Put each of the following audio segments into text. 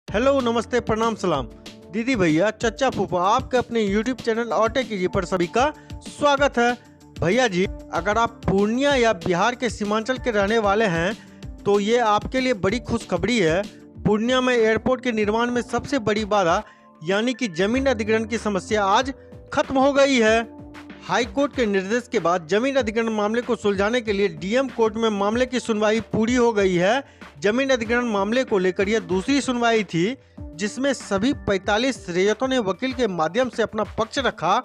Hello, नमस्ते, प्रणाम, सलाम। दीदी, भैया, चचा, फूफा, आपके अपने YouTube चैनल ऑटे कीजिए पर सभी का स्वागत है। भैया जी, अगर आप पूर्णिया या बिहार के सीमांचल के रहने वाले हैं तो ये आपके लिए बड़ी खुशखबरी है। पूर्णिया में एयरपोर्ट के निर्माण में सबसे बड़ी बाधा यानी कि जमीन अधिग्रहण की समस्या आज खत्म हो गई है। हाई कोर्ट के निर्देश के बाद जमीन अधिग्रहण मामले को सुलझाने के लिए डीएम कोर्ट में मामले की सुनवाई पूरी हो गई है। जमीन अधिग्रहण मामले को लेकर यह दूसरी सुनवाई थी जिसमें सभी 45 रैयतों ने वकील के माध्यम से अपना पक्ष रखा।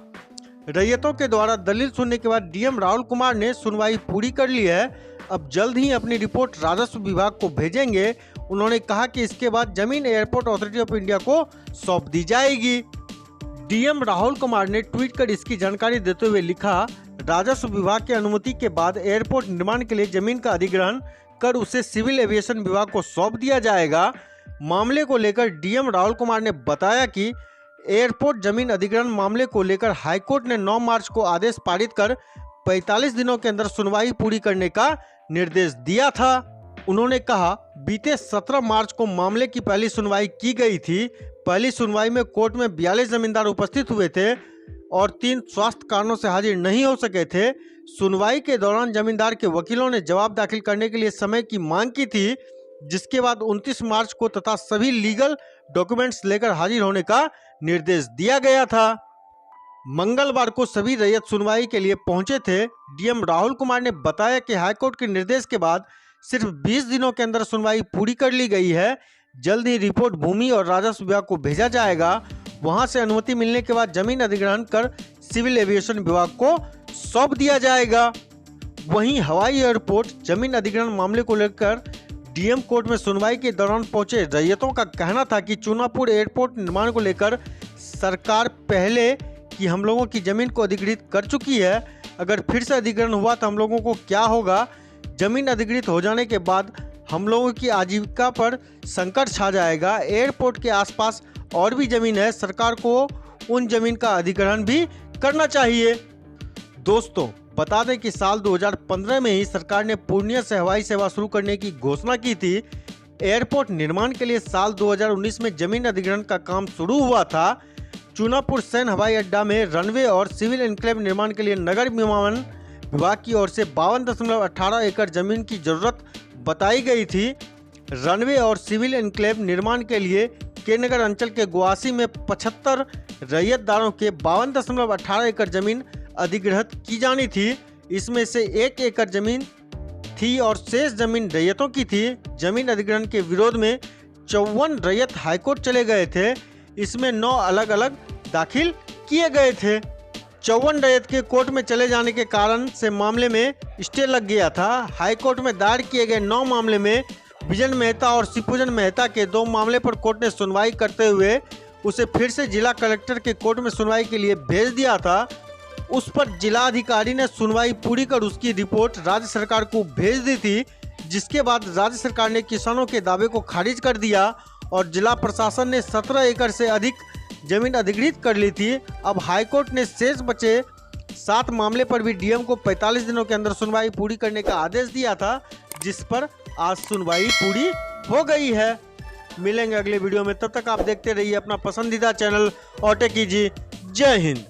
रैयतों के द्वारा दलील सुनने के बाद डीएम राहुल कुमार ने सुनवाई पूरी कर ली है। अब जल्द ही अपनी रिपोर्ट राजस्व विभाग को भेजेंगे। उन्होंने कहा कि इसके बाद जमीन एयरपोर्ट अथॉरिटी ऑफ इंडिया को सौंप दी जाएगी। डीएम राहुल कुमार ने ट्वीट कर इसकी जानकारी देते हुए लिखा, राजस्व विभाग की अनुमति के बाद एयरपोर्ट निर्माण के लिए जमीन का अधिग्रहण कर उसे सिविल एविएशन विभाग को सौंप दिया जाएगा। मामले को लेकर डीएम राहुल कुमार ने बताया कि एयरपोर्ट जमीन अधिग्रहण मामले को लेकर हाईकोर्ट ने 9 मार्च को आदेश पारित कर 45 दिनों के अंदर सुनवाई पूरी करने का निर्देश दिया था। उन्होंने कहा, बीते 17 मार्च को मामले की पहली सुनवाई की गई थी। पहली सुनवाई में कोर्ट में 42 जमींदार उपस्थित हुए थे और 3 स्वास्थ्य कारणों से हाजिर नहीं हो सके थे। सुनवाई के दौरान जमींदार के वकीलों ने जवाब दाखिल करने के लिए समय की मांग की थी, जिसके बाद 29 मार्च को तथा सभी लीगल डॉक्यूमेंट्स लेकर हाजिर होने का निर्देश दिया गया था। मंगलवार को सभी रैयत सुनवाई के लिए पहुंचे थे। डीएम राहुल कुमार ने बताया कि हाईकोर्ट के निर्देश के बाद सिर्फ 20 दिनों के अंदर सुनवाई पूरी कर ली गई है। जल्द ही रिपोर्ट भूमि और राजस्व विभाग को भेजा जाएगा। वहां से अनुमति मिलने के बाद जमीन अधिग्रहण कर सिविल एविएशन विभाग को सौंप दिया जाएगा। वहीं हवाई एयरपोर्ट जमीन अधिग्रहण मामले को लेकर डीएम कोर्ट में सुनवाई के दौरान पहुंचे रैयतों का कहना था कि चूनापुर एयरपोर्ट निर्माण को लेकर सरकार पहले कि हम लोगों की जमीन को अधिग्रहित कर चुकी है। अगर फिर से अधिग्रहण हुआ तो हम लोगों को क्या होगा? जमीन अधिग्रहित हो जाने के बाद हम लोगों की आजीविका पर संकट छा जाएगा। एयरपोर्ट के आसपास और भी जमीन है, सरकार को उन जमीन का अधिग्रहण भी करना चाहिए। दोस्तों, बता दें कि साल 2015 में ही सरकार ने पूर्णिया से हवाई सेवा शुरू करने की घोषणा की थी। एयरपोर्ट निर्माण के लिए साल 2019 में जमीन अधिग्रहण का काम शुरू हुआ था। चूनापुर सैन हवाई अड्डा में रनवे और सिविल एन्क्लेव निर्माण के लिए नगर विमानन विभाग की ओर से 52.18 एकड़ जमीन की जरूरत बताई गई थी। रनवे और सिविल एन्क्लेव निर्माण के लिए के नगर अंचल के गुआसी में 75 रैयतदारों के 52.18 एकड़ जमीन अधिग्रहित की जानी थी। इसमें से 1 एकड़ जमीन थी और शेष जमीन रैयतों की थी। जमीन अधिग्रहण के विरोध में 54 रैयत हाईकोर्ट चले गए थे। इसमें 9 अलग अलग दाखिल किए गए थे। 54 रैयत के कोर्ट में चले जाने के कारण से मामले में स्टे लग गया था। हाईकोर्ट में दायर किए गए 9 मामले में विजन मेहता और शिवपूजन मेहता के 2 मामले पर कोर्ट ने सुनवाई करते हुए उसे फिर से जिला कलेक्टर के कोर्ट में सुनवाई के लिए भेज दिया था। उस पर जिलाधिकारी ने सुनवाई पूरी कर उसकी रिपोर्ट राज्य सरकार को भेज दी थी, जिसके बाद राज्य सरकार ने किसानों के दावे को खारिज कर दिया और जिला प्रशासन ने 17 एकड़ से अधिक जमीन अधिग्रहित कर ली थी। अब हाईकोर्ट ने शेष बचे 7 मामले पर भी डीएम को 45 दिनों के अंदर सुनवाई पूरी करने का आदेश दिया था, जिस पर आज सुनवाई पूरी हो गई है। मिलेंगे अगले वीडियो में, तब तक आप देखते रहिए अपना पसंदीदा चैनल ऑटे कीजिए। जय हिंद।